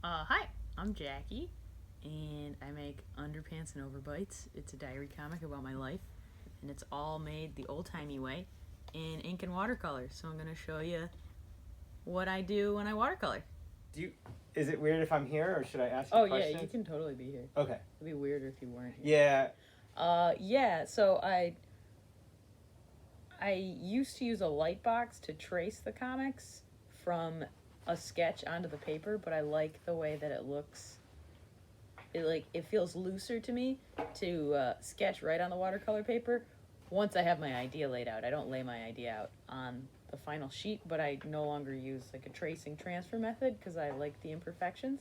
Hi, I'm Jackie, and I make Underpants and Overbites. It's a diary comic about my life, and it's all made the old-timey way in ink and watercolor. So I'm going to show you what I do when I watercolor. Do you? Is it weird if I'm here, or should I ask you Oh, questions? yeah, you can totally be here. Okay. It'd be weirder if you weren't here. Yeah. So I used to use a light box to trace the comics from a sketch onto the paper, but I like the way that it looks. It feels looser to me to sketch right on the watercolor paper once I have my idea laid out. I don't lay my idea out on the final sheet, but I no longer use like a tracing transfer method because I like the imperfections,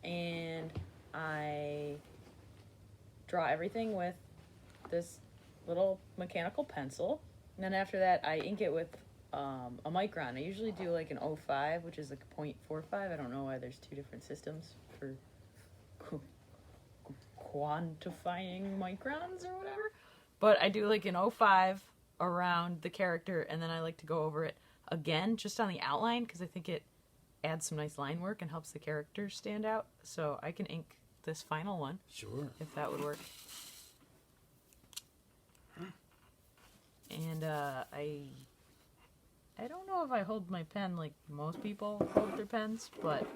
and I draw everything with this little mechanical pencil, and then after that I ink it with a micron. I usually do like an 0.5, which is like a 0.45. I don't know why there's two different systems for quantifying microns or whatever. But I do like an 0.5 around the character, and then I like to go over it again just on the outline because I think it adds some nice line work and helps the character stand out. So I can ink this final one. Sure. If that would work. And I don't know if I hold my pen like most people hold their pens, but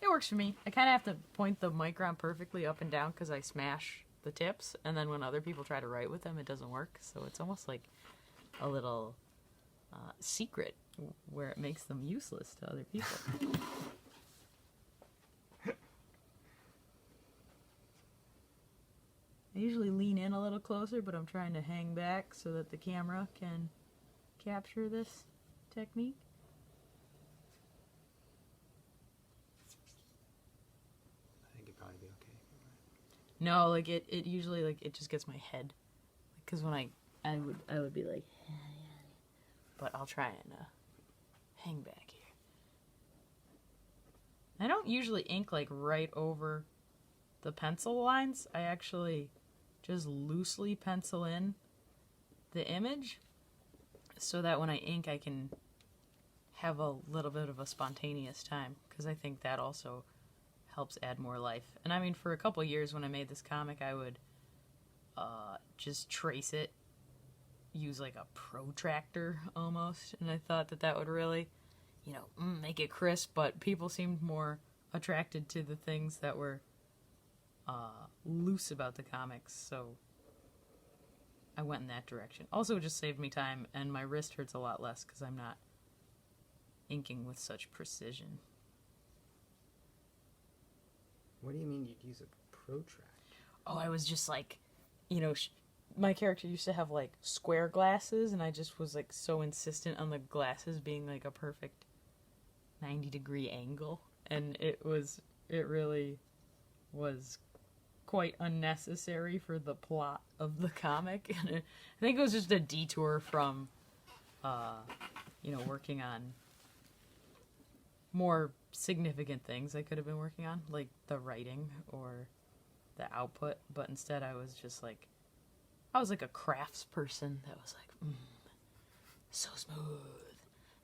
it works for me. I kind of have to point the micron perfectly up and down because I smash the tips, and then when other people try to write with them, it doesn't work. So it's almost like a little secret where it makes them useless to other people. I usually lean in a little closer, but I'm trying to hang back so that the camera can capture this technique. I think it'd probably be okay. No, like it usually like it just gets my head, because when I would be like, but I'll try and hang back here. I don't usually ink like right over the pencil lines. I actually just loosely pencil in the image so that when I ink I can have a little bit of a spontaneous time, because I think that also helps add more life. And I mean, for a couple years when I made this comic, I would just trace it, use like a protractor almost, and I thought that that would really, make it crisp, but people seemed more attracted to the things that were loose about the comics, so I went in that direction. Also, it just saved me time, and my wrist hurts a lot less because I'm not inking with such precision. What do you mean you'd use a protractor? Oh, I was just like, my character used to have like square glasses, and I just was like so insistent on the glasses being like a perfect 90-degree angle, and it really was quite unnecessary for the plot of the comic. And I think it was just a detour from working on more significant things I could have been working on, like the writing or the output, but instead I was like a crafts person that was like, so smooth.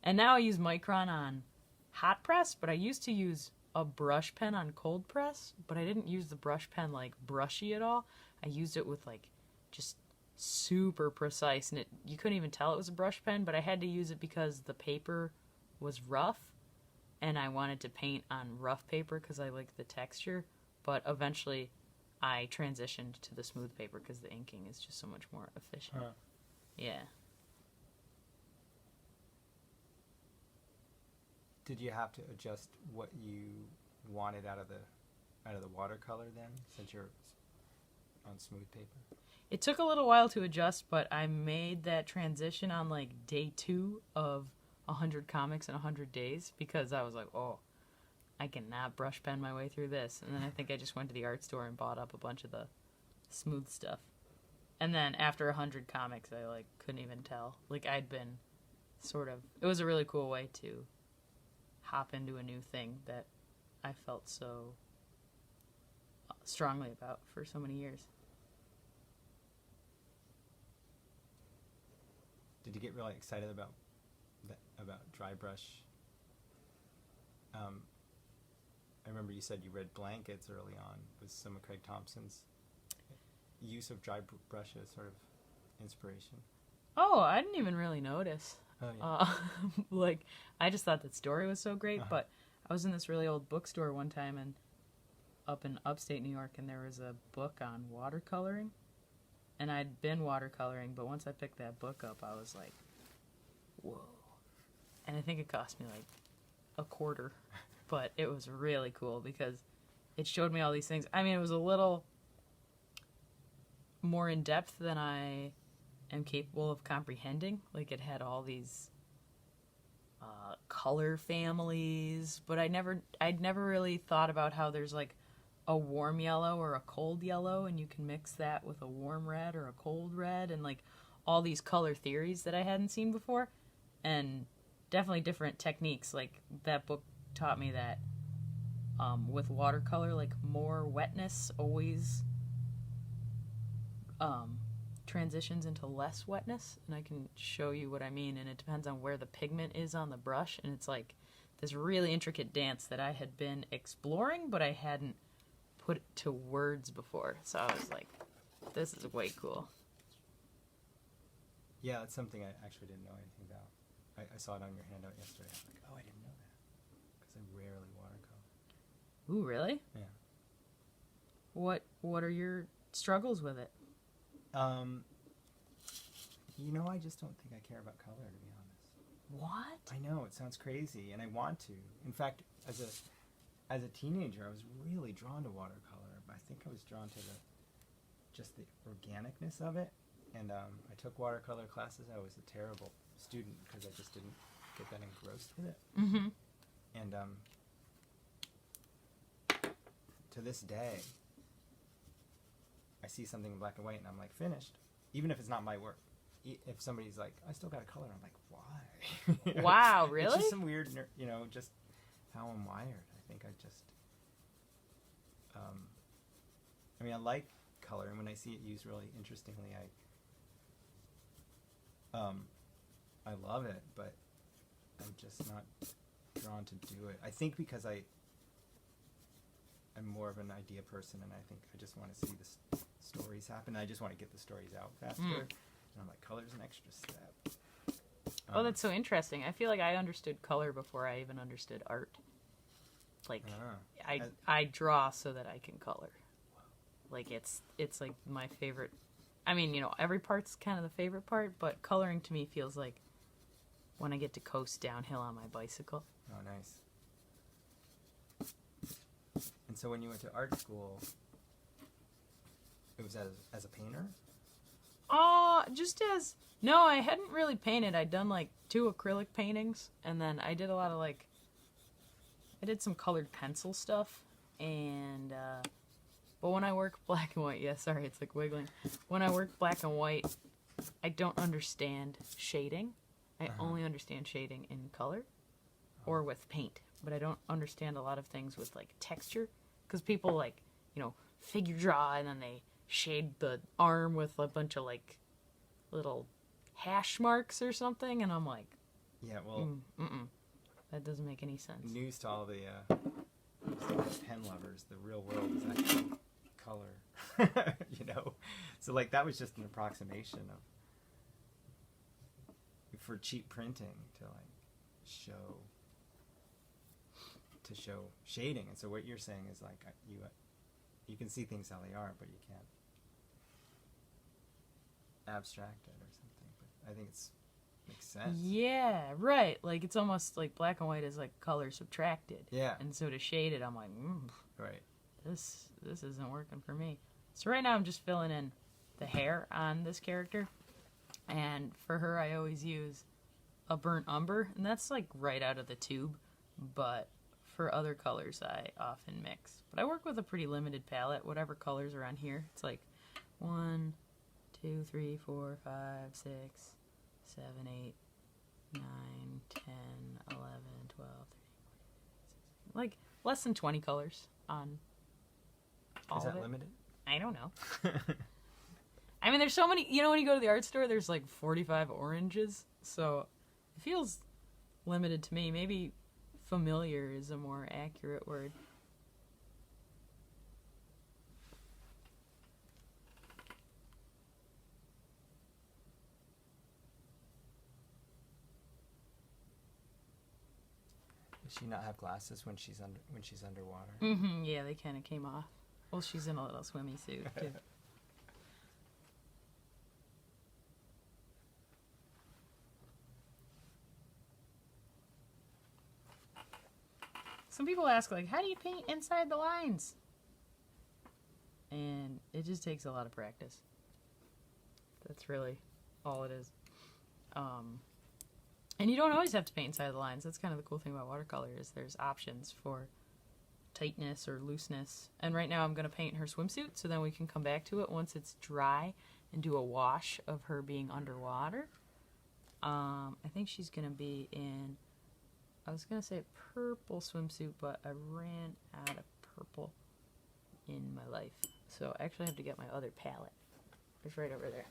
And now I use micron on hot press, but I used to use a brush pen on cold press, but I didn't use the brush pen like brushy at all. I used it with like just super precise, and you couldn't even tell it was a brush pen, but I had to use it because the paper was rough and I wanted to paint on rough paper because I liked the texture. But eventually I transitioned to the smooth paper because the inking is just so much more efficient. Yeah. Did you have to adjust what you wanted out of the watercolor then, since you're on smooth paper? It took a little while to adjust, but I made that transition on like day 2 of 100 comics in 100 days, because I was like, oh, I cannot brush pen my way through this. And then I think I just went to the art store and bought up a bunch of the smooth stuff. And then after 100 comics, I like couldn't even tell. Like I'd been it was a really cool way to hop into a new thing that I felt so strongly about for so many years. Did you get really excited about dry brush I remember you said you read Blankets early on. Was some of Craig Thompson's use of dry brush as sort of inspiration? Oh, I didn't even really notice. Oh, yeah. Like, I just thought that story was so great, Uh-huh. but I was in this really old bookstore one time and up in upstate New York, and there was a book on watercoloring. And I'd been watercoloring, but once I picked that book up, I was like, whoa. And I think it cost me like $0.25, but it was really cool because it showed me all these things. I mean, it was a little more in depth than I am capable of comprehending. Like, it had all these color families, but I'd never really thought about how there's like a warm yellow or a cold yellow, and you can mix that with a warm red or a cold red, and like all these color theories that I hadn't seen before, and definitely different techniques. Like, that book taught me that with watercolor, like, more wetness always transitions into less wetness, and I can show you what I mean, and it depends on where the pigment is on the brush, and it's like this really intricate dance that I had been exploring, but I hadn't put to words before. So I was like, this is way cool. Yeah, it's something I actually didn't know anything about. I saw it on your handout yesterday. I was like, oh, I didn't know that. Because I rarely watercolor. Ooh, really? Yeah. What are your struggles with it? I just don't think I care about color, to be honest. What? I know, it sounds crazy, and I want to. In fact, as a teenager, I was really drawn to watercolor. I think I was drawn to just the organicness of it. And I took watercolor classes. I was a terrible student because I just didn't get that engrossed with it. Mm-hmm. And to this day, I see something in black and white, and I'm like, finished. Even if it's not my work. If somebody's like, I still got a color, I'm like, why? Wow, really? It's just some weird, just how I'm wired. I think I just, I like color, and when I see it used really interestingly, I love it, but I'm just not drawn to do it. I think because I'm more of an idea person, and I think I just want to see the stories happen. I just want to get the stories out faster. And I'm like, color's an extra step. Oh, that's so interesting. I feel like I understood color before I even understood art. Like, I draw so that I can color. Like, it's like my favorite. I mean, every part's kind of the favorite part, but coloring to me feels like when I get to coast downhill on my bicycle. Oh, nice. And so when you went to art school, it was as a painter? No, I hadn't really painted. I'd done like 2 acrylic paintings, and then I did a lot of I did some colored pencil stuff, and but when I work black and white, it's like wiggling. When I work black and white, I don't understand shading. I only understand shading in color or with paint, but I don't understand a lot of things with like texture, because people figure draw and then they shade the arm with a bunch of like little hash marks or something, and I'm like, yeah, well, that doesn't make any sense. News to all the pen lovers, the real world is actually color. So like that was just an approximation for cheap printing to show shading. And so what you're saying is like you can see things how they are, but you can't abstract it or something. But I think makes sense. Yeah, right. Like, it's almost like black and white is like color subtracted. Yeah. And so to shade it, I'm like, right. This isn't working for me. So right now I'm just filling in the hair on this character, and for her I always use a burnt umber, and that's like right out of the tube. But for other colors I often mix. But I work with a pretty limited palette. Whatever colors are on here, it's like 1, 2, 3, 4, 5, 6, 7, 8, 9, 10, 11, 12, 13, 14, 15, 16. Like less than 20 colors on all Is of that it. limited? I don't know. I mean, there's so many. When you go to the art store, there's like 45 oranges. So it feels limited to me. Maybe familiar is a more accurate word. Does she not have glasses when she's underwater? Mm-hmm. Yeah, they kind of came off. Well, she's in a little swimmy suit too. Some people ask, like, how do you paint inside the lines? And it just takes a lot of practice. That's really all it is. And you don't always have to paint inside the lines. That's kind of the cool thing about watercolor is there's options for tightness or looseness. And right now I'm going to paint her swimsuit, so then we can come back to it once it's dry and do a wash of her being underwater. I think she's going to be in... I was going to say purple swimsuit, but I ran out of purple in my life. So I actually have to get my other palette. It's right over there.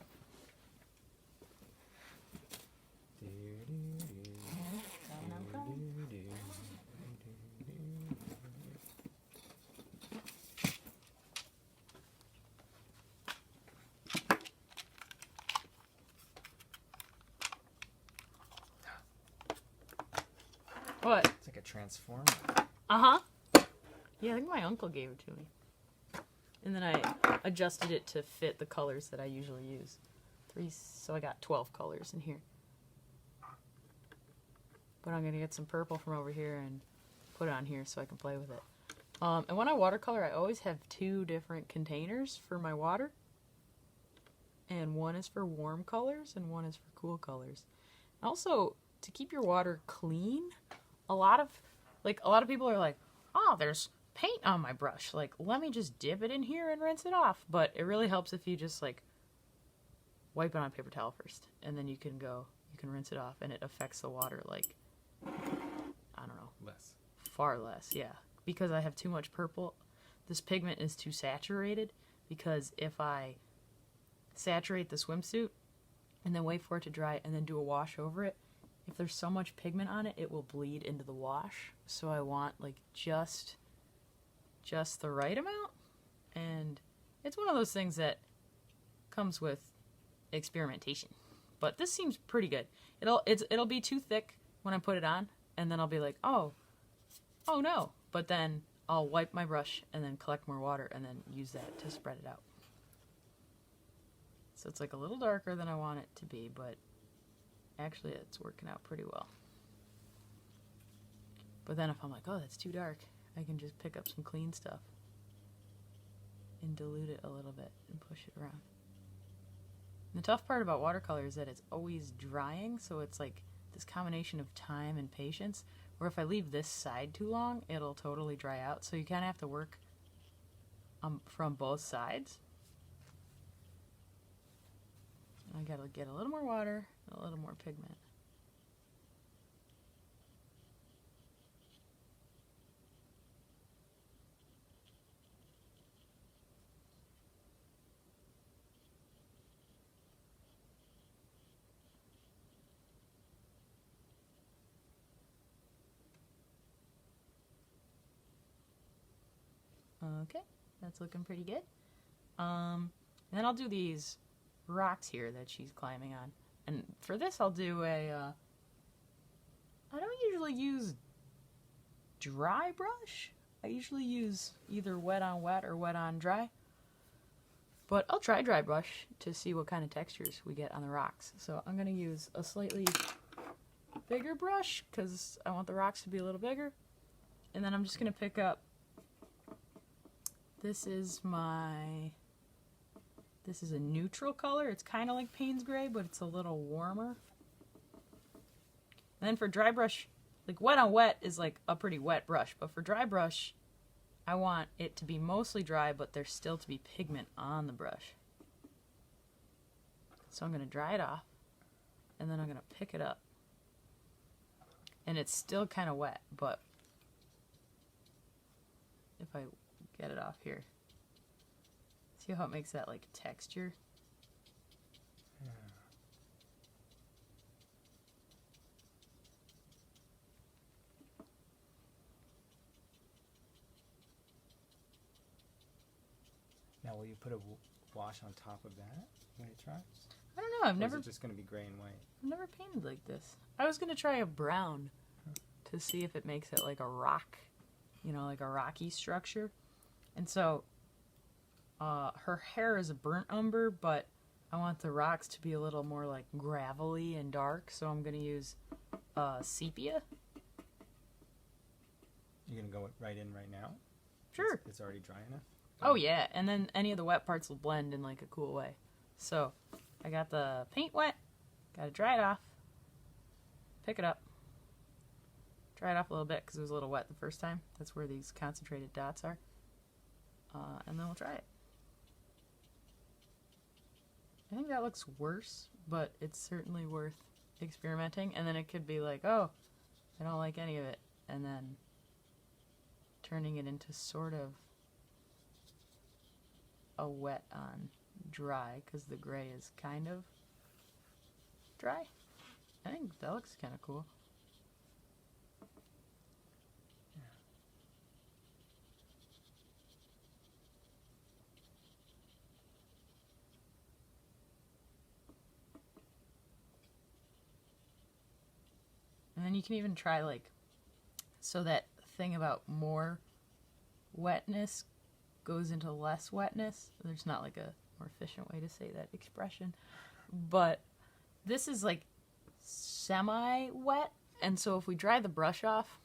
What? It's like a transformer. Uh-huh. Yeah, I think my uncle gave it to me. And then I adjusted it to fit the colors that I usually use. So I got 12 colors in here. But I'm going to get some purple from over here and put it on here so I can play with it. And when I watercolor, I always have 2 different containers for my water. And one is for warm colors and one is for cool colors. Also, to keep your water clean, a lot of people are like, oh, there's paint on my brush. Like, let me just dip it in here and rinse it off. But it really helps if you just, like, wipe it on a paper towel first. And then you can rinse it off. And it affects the water, like, I don't know. Less. Far less, yeah. Because I have too much purple. This pigment is too saturated. Because if I saturate the swimsuit and then wait for it to dry and then do a wash over it, if there's so much pigment on it, it will bleed into the wash. So I want, like, just the right amount. And it's one of those things that comes with experimentation. But this seems pretty good. It'll be too thick when I put it on, and then I'll be like, oh no. But then I'll wipe my brush and then collect more water and then use that to spread it out. So it's like a little darker than I want it to be, but actually it's working out pretty well. But then if I'm like, oh, that's too dark, I can just pick up some clean stuff and dilute it a little bit and push it around. And the tough part about watercolor is that it's always drying, so it's like this combination of time and patience, where if I leave this side too long, it'll totally dry out. So you kind of have to work from both sides. I gotta get a little more water and a little more pigment. Okay, that's looking pretty good. And then I'll do these rocks here that she's climbing on. And for this I'll do I don't usually use dry brush. I usually use either wet on wet or wet on dry. But I'll try dry brush to see what kind of textures we get on the rocks. So I'm going to use a slightly bigger brush because I want the rocks to be a little bigger. And then I'm just going to pick up, this is a neutral color. It's kind of like Payne's Gray, but it's a little warmer. And then for dry brush, like wet on wet is like a pretty wet brush, but for dry brush, I want it to be mostly dry, but there's still to be pigment on the brush. So I'm going to dry it off, and then I'm going to pick it up. And it's still kind of wet, but if I get it off here, see how it makes that like texture? Yeah. Now, will you put a wash on top of that when you try? I don't know. I've Or never is it just going to be gray and white? I've never painted like this. I was gonna try a brown to see if it makes it like a rock, like a rocky structure. And so her hair is a burnt umber, but I want the rocks to be a little more like gravelly and dark, so I'm going to use sepia. You're going to go right in right now? Sure. It's already dry enough? Oh yeah, and then any of the wet parts will blend in like a cool way. So I got the paint wet, got to dry it off, pick it up, dry it off a little bit because it was a little wet the first time. That's where these concentrated dots are. And then we'll try it. I think that looks worse, but it's certainly worth experimenting. And then it could be like, oh, I don't like any of it. And then turning it into sort of a wet on dry, because the gray is kind of dry. I think that looks kind of cool. And then you can even try like, so that thing about more wetness goes into less wetness. There's not like a more efficient way to say that expression. But this is like semi-wet. And so if we dry the brush off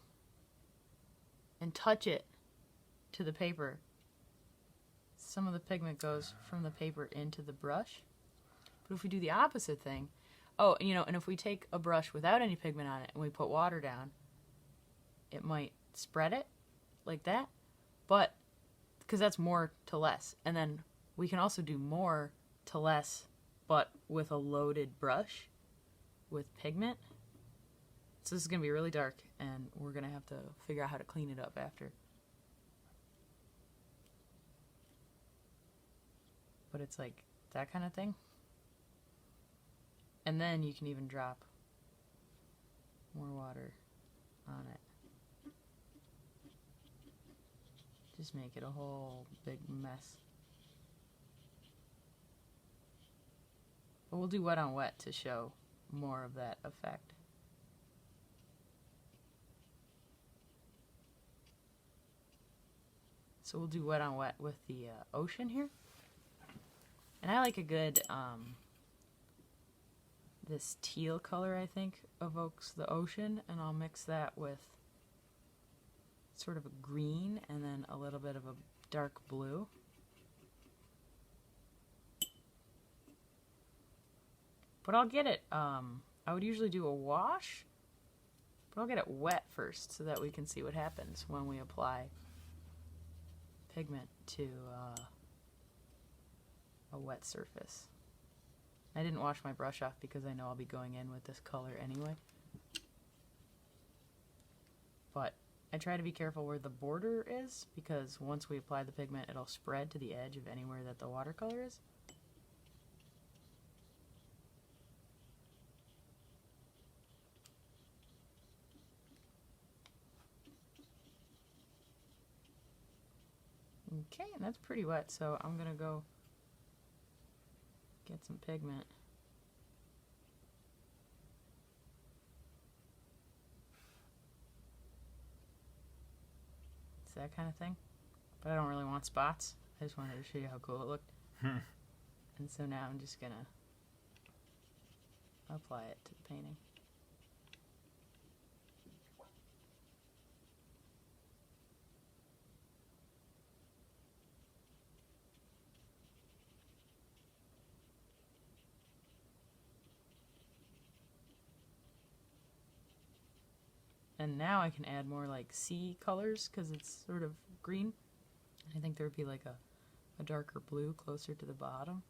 and touch it to the paper, some of the pigment goes from the paper into the brush. But if we do the opposite thing, and if we take a brush without any pigment on it and we put water down, it might spread it like that. But, because that's more to less. And then we can also do more to less, but with a loaded brush with pigment. So this is going to be really dark, and we're going to have to figure out how to clean it up after. But it's like that kind of thing. And then you can even drop more water on it. Just make it a whole big mess. But we'll do wet on wet to show more of that effect. So we'll do wet on wet with the ocean here. And I like a good, this teal color, I think, evokes the ocean. And I'll mix that with sort of a green and then a little bit of a dark blue. But I'll get it, I would usually do a wash, but I'll get it wet first so that we can see what happens when we apply pigment to a wet surface. I didn't wash my brush off because I know I'll be going in with this color anyway. But I try to be careful where the border is, because once we apply the pigment, it'll spread to the edge of anywhere that the watercolor is. Okay, and that's pretty wet, so I'm gonna go get some pigment. It's that kind of thing. But I don't really want spots. I just wanted to show you how cool it looked. And so now I'm just gonna apply it to the painting. And now I can add more like sea colors because it's sort of green. I think there would be like a darker blue closer to the bottom.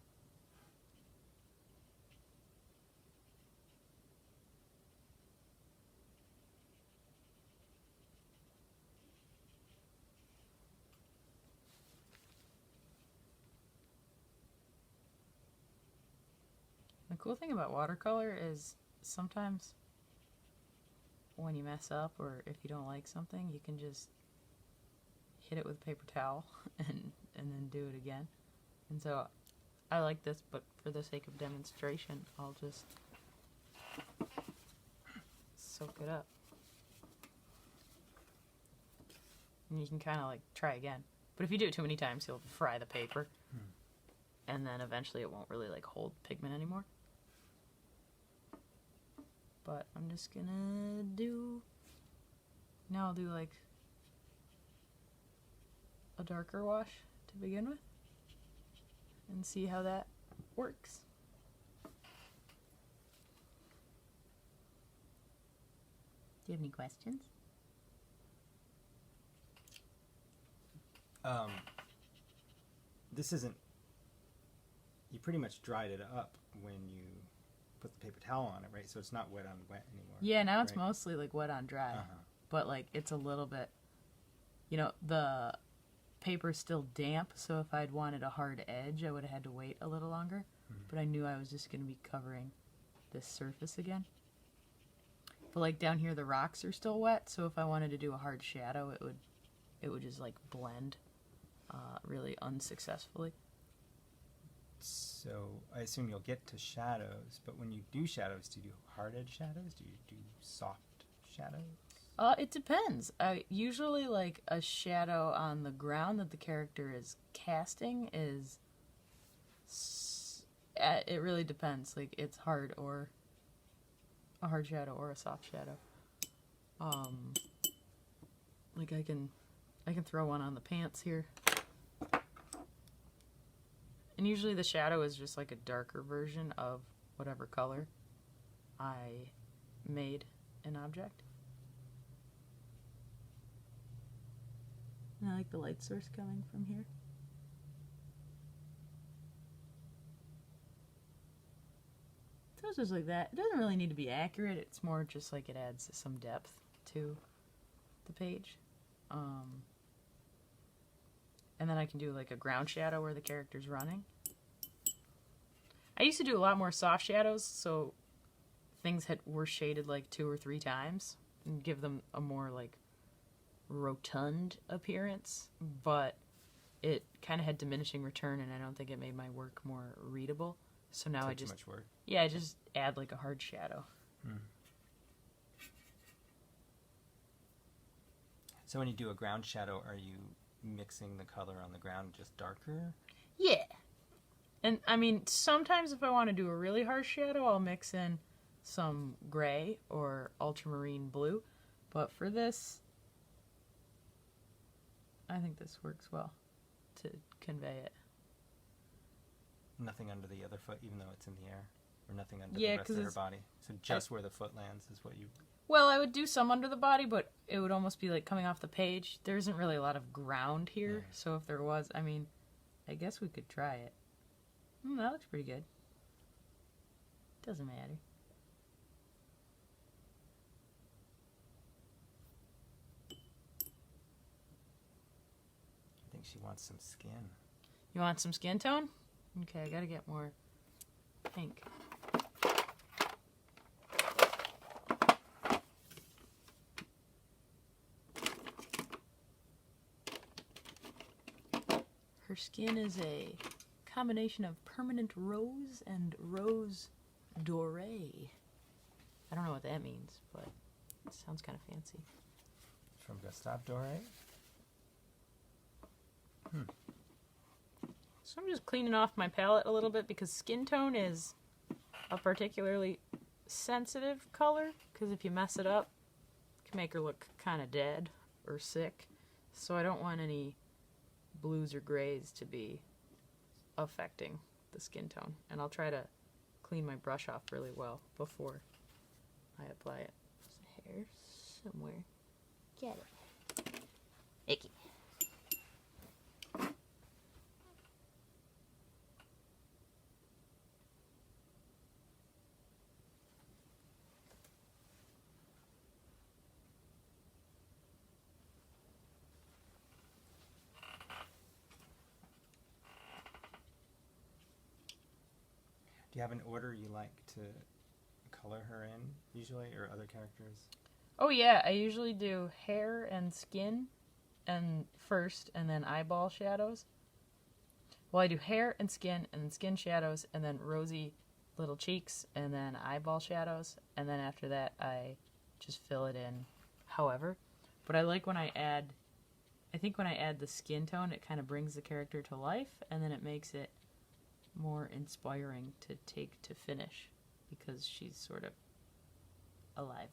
The cool thing about watercolor is sometimes when you mess up or if you don't like something, you can just hit it with a paper towel and then do it again. And so I like this, but for the sake of demonstration, I'll just soak it up. And you can kind of like try again. But if you do it too many times, you'll fry the paper. And then eventually it won't really like hold pigment anymore. But I'm just gonna do... Now I'll do like a darker wash to begin with. And see how that works. Do you have any questions? This isn't... You pretty much dried it up when you put the paper towel on it, right? So it's not wet on wet anymore. Yeah, now it's right? mostly like wet on dry. Uh-huh. But like it's a little bit, the paper's still damp, so if I'd wanted a hard edge, I would have had to wait a little longer. But I knew I was just going to be covering this surface again. But like down here, the rocks are still wet, so if I wanted to do a hard shadow, it would just like blend really unsuccessfully. So I assume you'll get to shadows, but when you do shadows, do you do hard edge shadows? Do you do soft shadows? It depends. Usually like a shadow on the ground that the character is casting is... It really depends. Like it's hard or a hard shadow or a soft shadow. Like I can throw one on the pants here. And usually the shadow is just like a darker version of whatever color I made an object. And I like the light source coming from here. So it's just like that. It doesn't really need to be accurate. It's more just like it adds some depth to the page. And then I can do like a ground shadow where the character's running. I used to do a lot more soft shadows, so things were shaded like 2 or 3 times and give them a more like rotund appearance, but it kind of had diminishing return, and I don't think it made my work more readable. So now I just... Too much work. Yeah, I just add like a hard shadow. So when you do a ground shadow, are you mixing the color on the ground just darker? Yeah. And I mean, sometimes if I want to do a really harsh shadow, I'll mix in some gray or ultramarine blue. But for this, I think this works well to convey it. Nothing under the other foot, even though it's in the air? Or nothing under Yeah, the rest of 'cause her body? So just where the foot lands is what you... Well, I would do some under the body, but it would almost be like coming off the page. There isn't really a lot of ground here, so if there was, I mean, I guess we could try it. That looks pretty good. Doesn't matter. I think she wants some skin. You want some skin tone? Okay, I gotta get more pink. Her skin is a combination of permanent rose and rose doré. I don't know what that means, but it sounds kind of fancy. From Gustave Doré? So I'm just cleaning off my palette a little bit because skin tone is a particularly sensitive color, because if you mess it up, it can make her look kind of dead or sick. So I don't want any blues or grays to be affecting the skin tone. And I'll try to clean my brush off really well before I apply it. There's a hair somewhere. Get it. Icky. Do you have an order you like to color her in, usually, or other characters? Oh yeah, I usually do hair and skin and first, and then eyeball shadows. Well, I do hair and then skin shadows, and then rosy little cheeks, and then eyeball shadows, and then after that I just fill it in however. But I like when I add I think when I add the skin tone, it kind of brings the character to life, and then it makes it more inspiring to take to finish because she's sort of alive.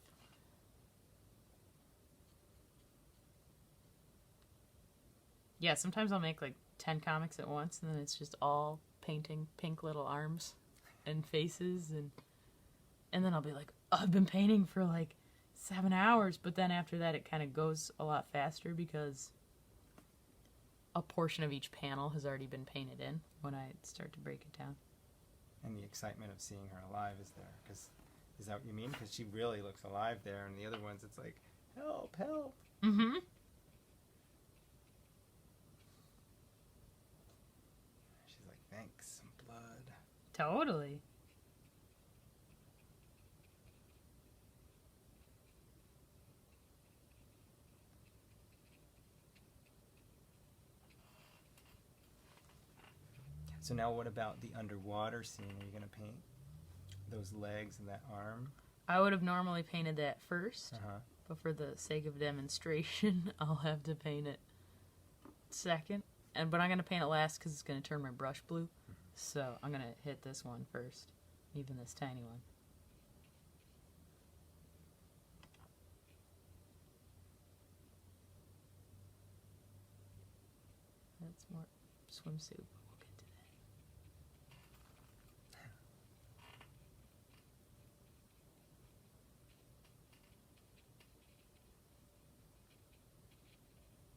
Yeah, sometimes I'll make like 10 comics at once, and then it's just all painting pink little arms and faces, and then I'll be like, oh, I've been painting for like 7 hours, but then after that it kind of goes a lot faster because a portion of each panel has already been painted in when I start to break it down. And the excitement of seeing her alive is there. Cause, is that what you mean? Because she really looks alive there, and the other ones it's like, help, help. Mm-hmm. She's like, thanks, some blood. Totally. So now what about the underwater scene? Are you going to paint those legs and that arm? I would have normally painted that first, Uh-huh. but for the sake of demonstration, I'll have to paint it second. But I'm going to paint it last because it's going to turn my brush blue. So I'm going to hit this one first, even this tiny one. That's more swimsuit, but we'll get to that.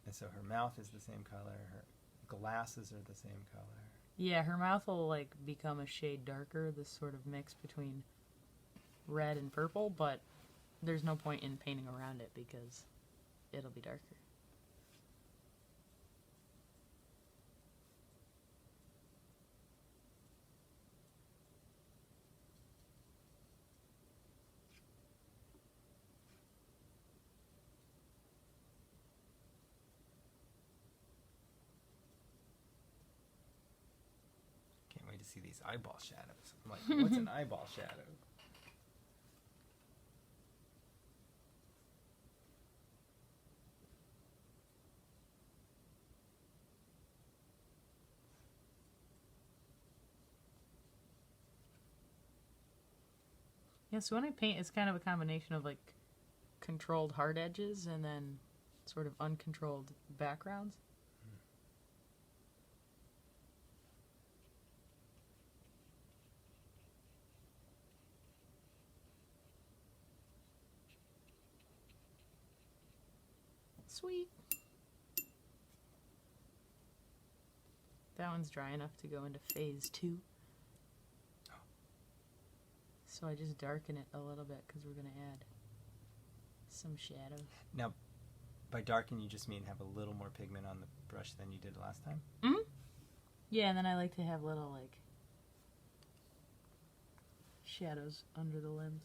And so her mouth is the same color, her glasses are the same color. Yeah, her mouth will like become a shade darker, this sort of mix between red and purple, but there's no point in painting around it because it'll be darker. Can't wait to see these eyeball shadows. I'm like, what's an eyeball shadow? Yeah, so when I paint, it's kind of a combination of like controlled hard edges and then sort of uncontrolled backgrounds. Sweet. That one's dry enough to go into phase 2. So I just darken it a little bit because we're going to add some shadow. Now, by darken, you just mean have a little more pigment on the brush than you did last time? Mm-hmm. Yeah, and then I like to have little, like, shadows under the limbs.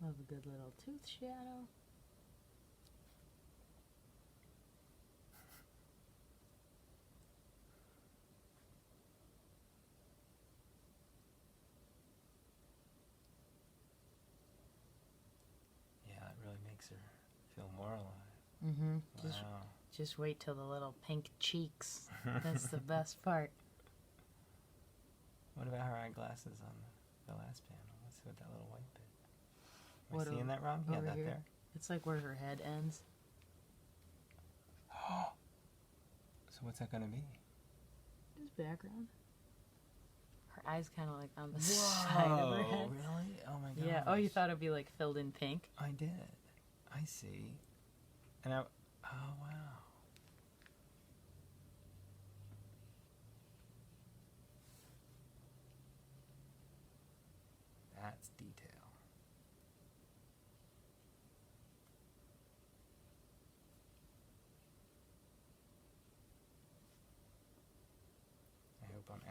Love a good little tooth shadow. Yeah, it really makes her feel more alive. Mm-hmm. Wow. Just wait till the little pink cheeks. That's the best part. What about her eyeglasses on the last panel? Let's see what that little white bit. Am What I seeing that wrong? Yeah, over that here? there. It's like where her head ends. So what's that going to be? Just background. Her eyes kind of like on the side of her head. Really? Oh my god. Yeah. Oh, you thought it'd be like filled in pink? I did. I see. And I. Oh wow.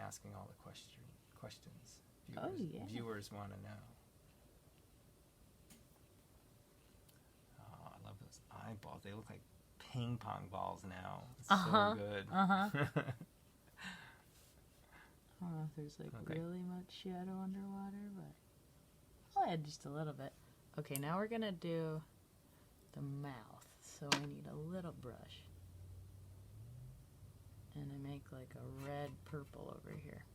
asking all the questions. Oh, yeah. Viewers want to know. Oh, I love those eyeballs. They look like ping pong balls now. It's so good. I don't know if there's like Okay. really much shadow underwater, but I'll add just a little bit. Okay, now we're gonna do the mouth. So I need a little brush. And I make like a red purple over here.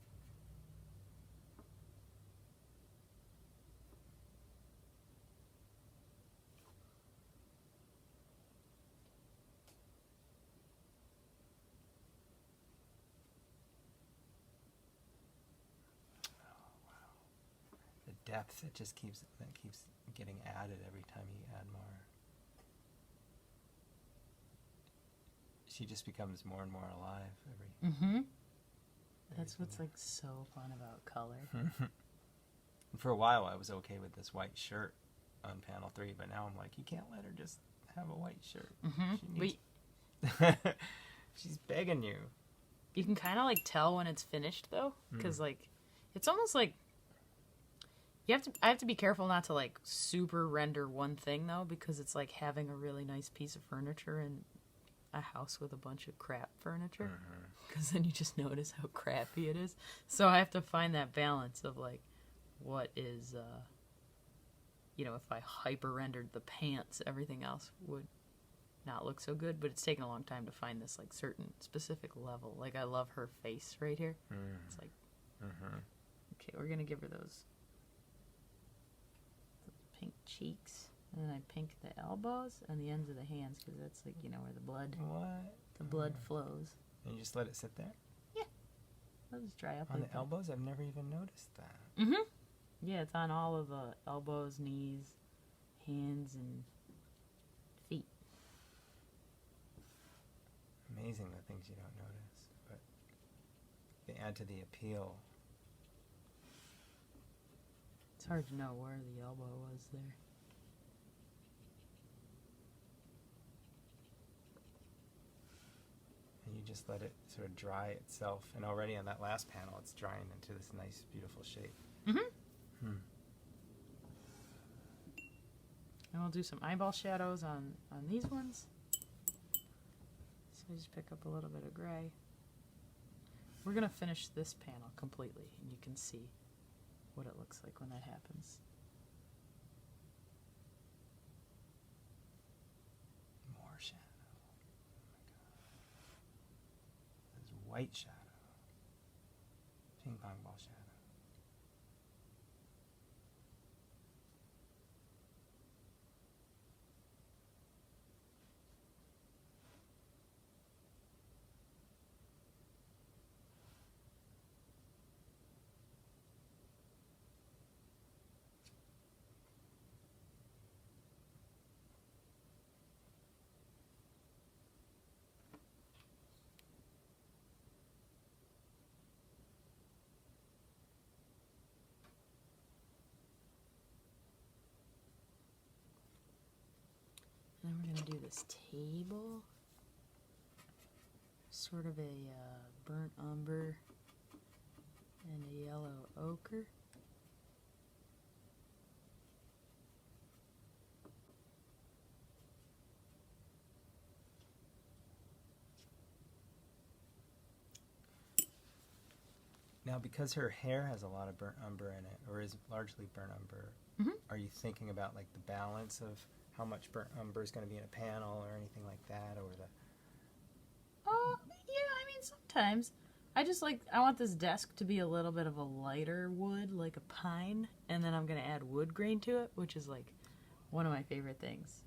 The depth, it just keeps getting added every time you add more. She just becomes more and more alive every. That's what's like so fun about color. For a while, I was okay with this white shirt on panel 3, but now I'm like, you can't let her just have a white shirt. She needs... She's begging you. You can kind of like tell when it's finished though, because like it's almost like I have to be careful not to like super render one thing though, because it's like having a really nice piece of furniture in a house with a bunch of crap furniture, because then you just notice how crappy it is. So I have to find that balance of like what is if I hyper rendered the pants, everything else would not look so good. But it's taken a long time to find this like certain specific level. Like I love her face right here. It's like okay, we're gonna give her those pink cheeks. And then I pink the elbows and the ends of the hands, because that's like, where the blood flows. And you just let it sit there? Yeah. It'll just dry up On like the elbows? I've never even noticed that. Yeah, it's on all of the elbows, knees, hands, and feet. Amazing the things you don't notice. But they add to the appeal. It's hard to know where the elbow was there. And you just let it sort of dry itself. And already on that last panel, it's drying into this nice, beautiful shape. And we'll do some eyeball shadows on these ones. So I just pick up a little bit of gray. We're going to finish this panel completely, and you can see what it looks like when that happens. More shadow. Oh my god. There's white shadow. Ping pong ball shadow. And then we're going to do this table. Sort of a burnt umber and a yellow ochre. Now, because her hair has a lot of burnt umber in it, or is largely burnt umber, are you thinking about like the balance of how much burnt umber is going to be in a panel or anything like that, or the... Yeah, I mean, sometimes. I want this desk to be a little bit of a lighter wood, like a pine, and then I'm going to add wood grain to it, which is like one of my favorite things.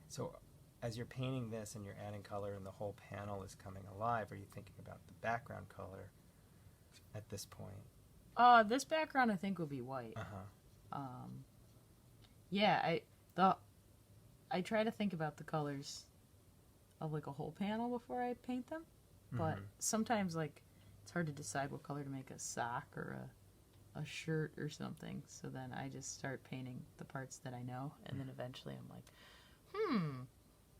So as you're painting this and you're adding color and the whole panel is coming alive, are you thinking about the background color at this point? This background I think will be white. Uh-huh. Yeah, I try to think about the colors of like a whole panel before I paint them, but sometimes like it's hard to decide what color to make a sock or a shirt or something. So then I just start painting the parts that I know, and then eventually I'm like,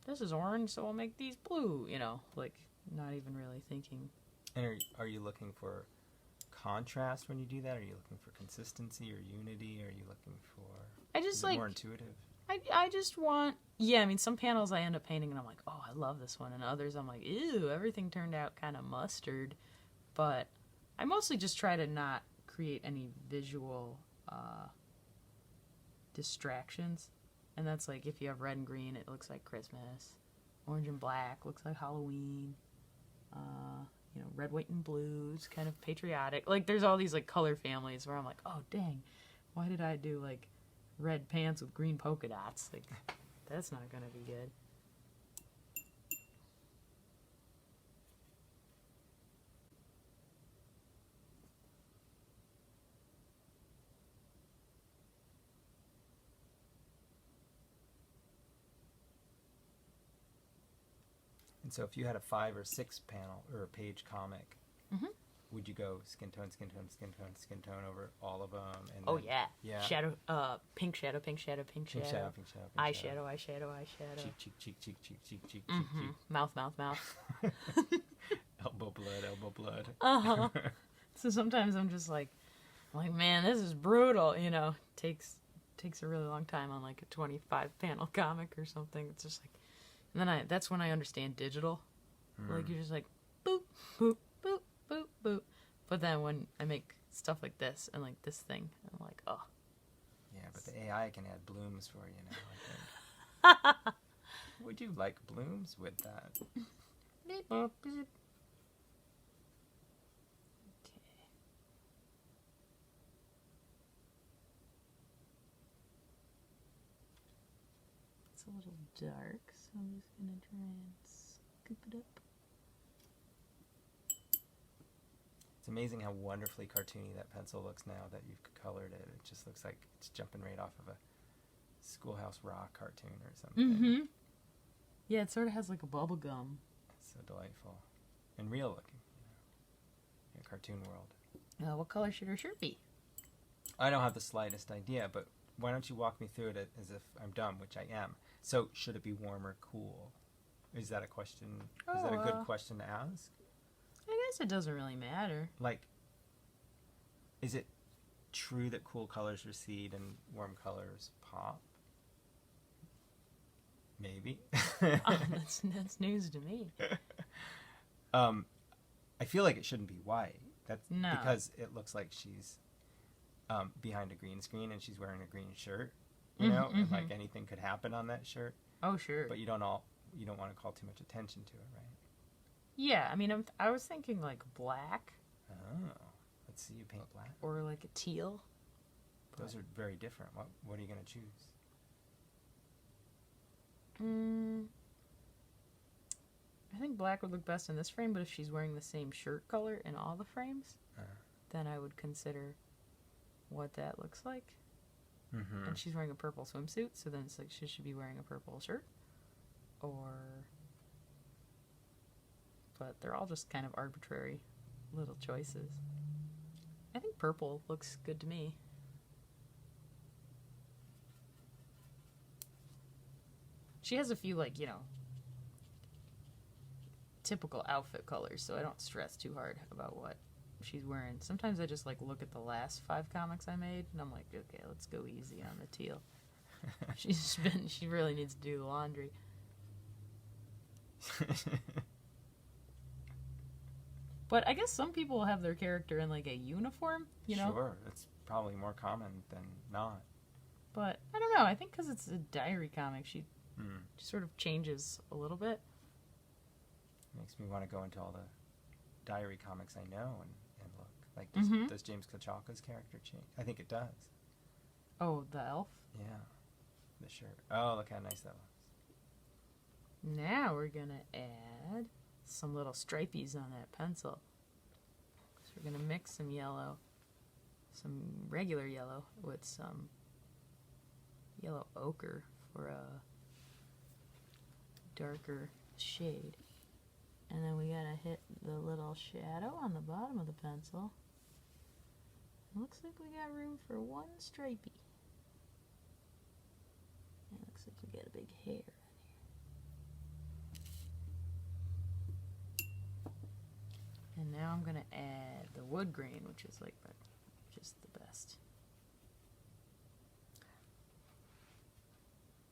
this is orange, so I'll make these blue, you know, like not even really thinking. And are you looking for contrast when you do that? Are you looking for consistency or unity? Are you looking for I just is it like more intuitive? I just want, yeah, I mean, some panels I end up painting and I'm like, oh, I love this one. And others I'm like, ew, everything turned out kind of mustard. But I mostly just try to not create any visual distractions. And that's like, if you have red and green, it looks like Christmas. Orange and black looks like Halloween. You know, red, white, and blue is kind of patriotic. Like, there's all these, like, color families where I'm like, oh, dang, why did I do, like, red pants with green polka dots? Like, that's not gonna be good. And so if you had a 5 or 6 panel or a page comic, would you go skin tone, skin tone, skin tone, skin tone over all of them? And Oh, then, yeah. yeah. Shadow, pink shadow, pink shadow, pink shadow. Pink shadow, pink shadow, pink Eye shadow. shadow, eye shadow. Cheek, cheek, cheek, cheek, cheek, cheek, cheek, cheek, cheek. Mouth, mouth, mouth. Elbow blood, elbow blood. Uh-huh. So sometimes I'm like, man, this is brutal, you know. Takes a really long time on like a 25 panel comic or something. It's just like, and then that's when I understand digital. Like, you're just like, boop, boop, boop, boop, boop. But then when I make stuff like this and like this thing, I'm like, oh. Yeah, but the AI can add blooms for you now, I think. Would you like blooms with that? Beep, boop, beep. It's a little dark, so I'm just gonna try and scoop it up. It's amazing how wonderfully cartoony that pencil looks now that you've colored it. It just looks like it's jumping right off of a Schoolhouse Rock cartoon or something. Yeah, it sort of has like a bubble gum. It's so delightful. And real looking, in a cartoon world. What color should her shirt be? I don't have the slightest idea, but why don't you walk me through it as if I'm dumb, which I am. So, should it be warm or cool? Is that a question? Is that a good question to ask? I guess it doesn't really matter. Like, is it true that cool colors recede and warm colors pop? Maybe. That's news to me. I feel like it shouldn't be white. That's No. because it looks like she's behind a green screen and she's wearing a green shirt. You know, and like anything could happen on that shirt. Oh, sure. But you don't want to call too much attention to it, right? Yeah, I mean, I was thinking like black. Oh, let's see you paint black. Or like a teal. Those are very different. What are you going to choose? I think black would look best in this frame, but if she's wearing the same shirt color in all the frames, then I would consider what that looks like. And she's wearing a purple swimsuit, so then it's like she should be wearing a purple shirt. But they're all just kind of arbitrary little choices. I think purple looks good to me. She has a few, like, you know, typical outfit colors, so I don't stress too hard about what she's wearing. Sometimes I just, like, look at the last 5 comics I made, and I'm like, okay, let's go easy on the teal. She really needs to do the laundry. But I guess some people have their character in, like, a uniform, you know? Sure, it's probably more common than not. But, I don't know, I think because it's a diary comic, she sort of changes a little bit. Makes me want to go into all the diary comics I know and look. Like, does James Kachalka's character change? I think it does. Oh, the elf? Yeah. The shirt. Oh, look how nice that looks. Now we're going to add some little stripies on that pencil. So we're going to mix some yellow, some regular yellow, with some yellow ochre for a darker shade. And then we gotta hit the little shadow on the bottom of the pencil. Looks like we got room for one stripey. It looks like we got a big hair on here. And now I'm gonna add the wood grain, which is like just the best.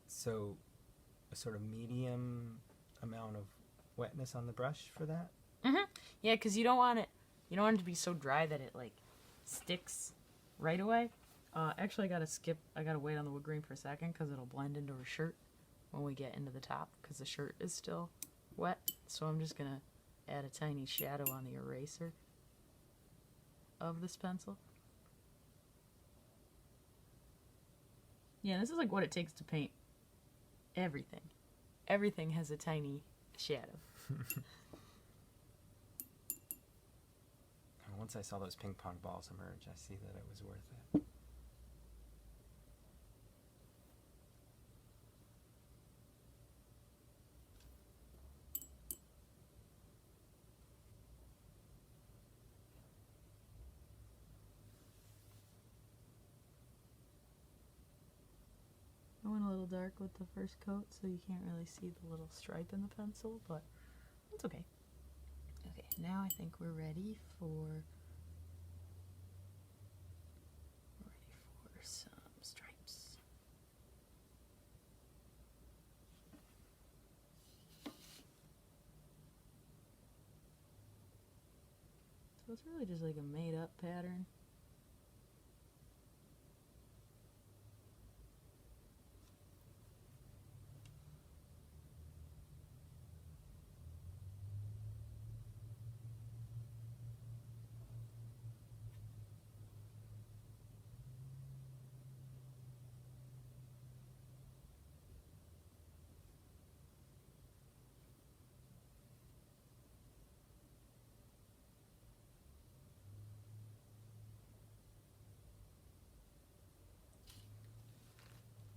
So, a sort of medium amount of wetness on the brush for that? Yeah, because you don't want it to be so dry that it like sticks right away. Actually, I gotta wait on the wood grain for a second because it'll blend into her shirt when we get into the top because the shirt is still wet. So I'm just gonna add a tiny shadow on the eraser of this pencil. Yeah, this is like what it takes to paint everything. Everything has a tiny shadow. Once I saw those ping pong balls emerge, I see that it was worth it. I went a little dark with the first coat, so you can't really see the little stripe in the pencil, but it's okay. Okay, now I think we're ready for some stripes. So it's really just like a made-up pattern.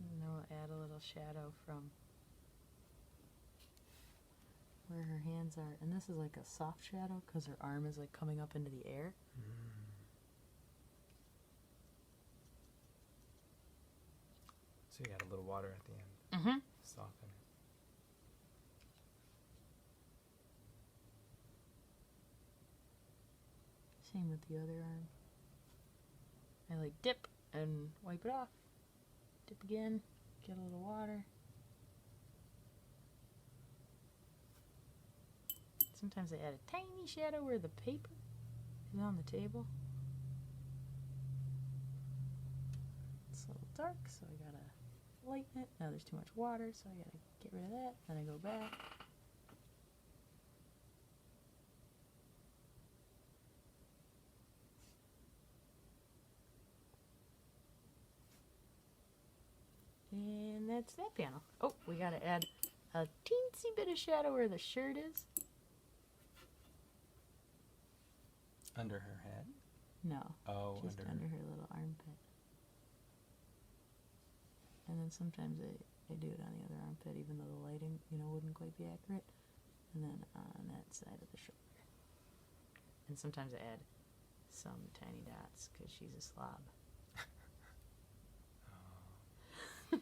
And then we'll add a little shadow from where her hands are. And this is like a soft shadow because her arm is like coming up into the air. So you add a little water at the end. Mm-hmm. Soften it. Same with the other arm. I like dip and wipe it off. Dip again, get a little water. Sometimes I add a tiny shadow where the paper is on the table. It's a little dark, so I gotta lighten it. Now there's too much water, so I gotta get rid of that. Then I go back. And that's that panel. Oh, we gotta add a teensy bit of shadow where the shirt is. Under her head? No, Oh, just under her little armpit. And then sometimes I do it on the other armpit, even though the lighting, wouldn't quite be accurate. And then on that side of the shoulder. And sometimes I add some tiny dots because she's a slob.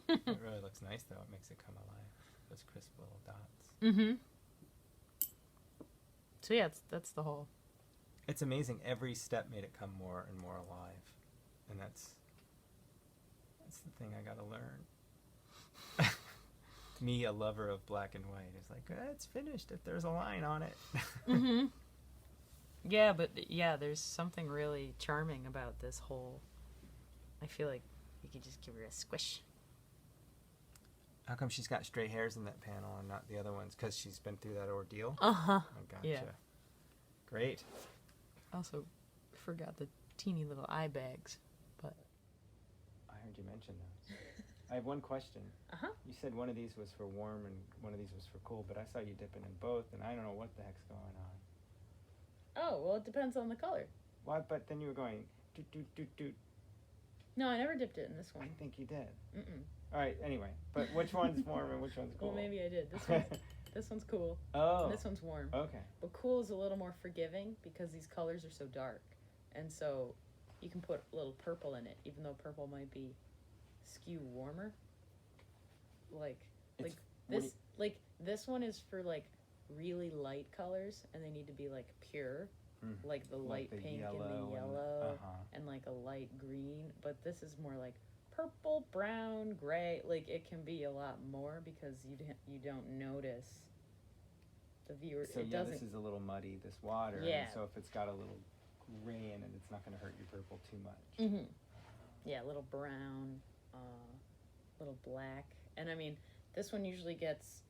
It really looks nice, though. It makes it come alive. Those crisp little dots. Mm-hmm. So yeah, that's the whole. It's amazing. Every step made it come more and more alive. And that's the thing I gotta learn. Me, a lover of black and white, is like, it's finished if there's a line on it. Mm-hmm. Yeah, but there's something really charming about this whole. I feel like you could just give her a squish. How come she's got straight hairs in that panel and not the other ones? Because she's been through that ordeal? Uh-huh. Oh, gotcha. Yeah. Great. Also forgot the teeny little eye bags, but. I heard you mention those. I have one question. Uh-huh. You said one of these was for warm and one of these was for cool, but I saw you dipping in both, and I don't know what the heck's going on. Oh, well, it depends on the color. Why? But then you were going doot doot doot doot. No, I never dipped it in this one. I think you did. Mm-mm. All right. Anyway, but which one's warm and which one's cool? Well, maybe I did. This one's cool. Oh. And this one's warm. Okay. But cool is a little more forgiving because these colors are so dark, and so you can put a little purple in it, even though purple might be skew warmer. Like It's- this one is for like really light colors, and they need to be like pure, like the light the pink and yellow the and- yellow uh-huh. and like a light green. But this is more like purple, brown, gray. Like it can be a lot more because you don't notice the viewer. So it yeah, doesn't. this is a little muddy, this water. Yeah. And so if it's got a little gray in it, it's not going to hurt your purple too much. Mm-hmm. Yeah, a little brown, little black. And I mean, this one usually gets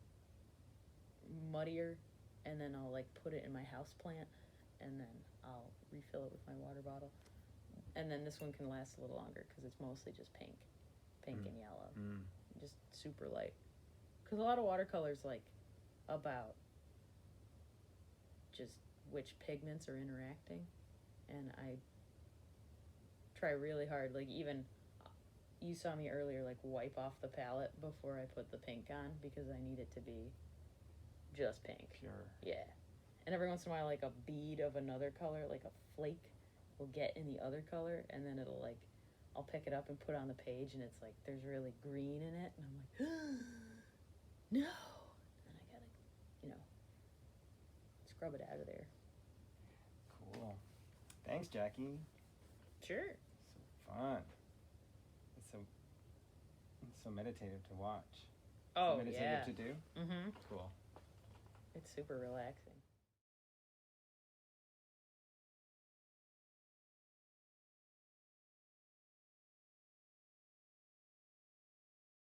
muddier, and then I'll like put it in my house plant, and then I'll refill it with my water bottle. And then this one can last a little longer because it's mostly just pink and yellow, just super light. Because a lot of watercolors like about just which pigments are interacting, and I try really hard. Like even you saw me earlier, like wipe off the palette before I put the pink on because I need it to be just pink. Pure. Yeah. And every once in a while, like a bead of another color, like a flake, will get in the other color, and then it'll like, I'll pick it up and put it on the page, and it's like there's really green in it, and I'm like, no. And I gotta, scrub it out of there. Cool. Thanks, Jackie. Sure. So fun. It's so meditative to watch. Oh, meditative yeah. to do. Mm-hmm. Cool. It's super relaxing.